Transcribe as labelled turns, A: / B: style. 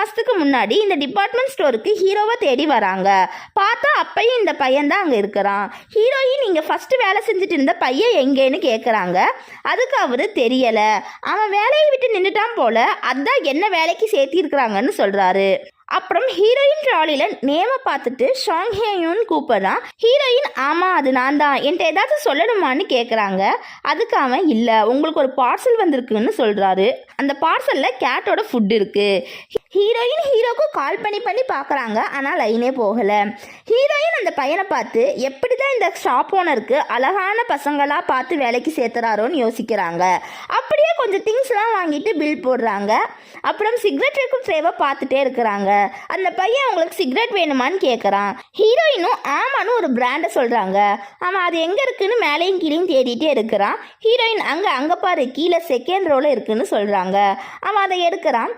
A: மாதத்துக்கு முன்னாடி இந்த டிபார்ட்மெண்ட் ஸ்டோருக்கு ஹீரோவை தேடி வராங்க. பார்த்தா அப்பையும் இந்த பையன் தான் அங்கே இருக்கிறான். ஹீரோயின் இங்கே ஃபஸ்ட்டு வேலை செஞ்சுட்டு இருந்த பையன் எங்கேன்னு கேட்குறாங்க. அதுக்கு அவர் தெரியலை, அவன் வேலையை விட்டு நின்றுட்டான் போல, அதான் என்ன வேலைக்கு சேர்த்திருக்கிறாங்கன்னு சொல்கிறாரு. அப்புறம் ஹீரோயின் ட்ராலியில் நேமை பார்த்துட்டு ஷாங் ஹேயூன்னு கூப்பிட்றான். ஹீரோயின் ஆமாம் அது நான் தான், என்கிட்ட ஏதாச்சும் சொல்லணுமான்னு கேட்குறாங்க. அதுக்கு அவன் இல்லை, உங்களுக்கு ஒரு பார்சல் வந்திருக்குன்னு சொல்கிறாரு. அந்த பார்சலில் கேட்டோட ஃபுட் இருக்குது. ஹீரோயின் ஹீரோக்கு கால் பண்ணி பார்க்குறாங்க, ஆனால் லைனே போகலை. ஹீரோயின் அந்த பையனை பார்த்து எப்படி தான் இந்த ஷாப் ஓனருக்கு அழகான பசங்களாக பார்த்து வேலைக்கு சேர்த்துறாரோன்னு யோசிக்கிறாங்க. அப்படியே கொஞ்சம் திங்ஸ்லாம் வாங்கிட்டு பில் போடுறாங்க. அப்புறம் சிகரெட் வைக்கும் ட்ரேவை பார்த்துட்டே இருக்கிறாங்க. அந்த பையன் அவங்களுக்கு சிகரெட் வேணுமான்னு கேட்குறான். ஹீரோயினும் ஆமான்னு ஒரு பிராண்டை சொல்கிறாங்க. அவன் அது எங்கே இருக்குன்னு மேலேயும் கீழேயும் தேடிட்டே இருக்கிறான். ஹீரோயின் அங்கே பாரு, கீழே செகண்ட் ரோவில் இருக்குன்னு சொல்கிறாங்க. அவன் அதை எடுக்கிறான்.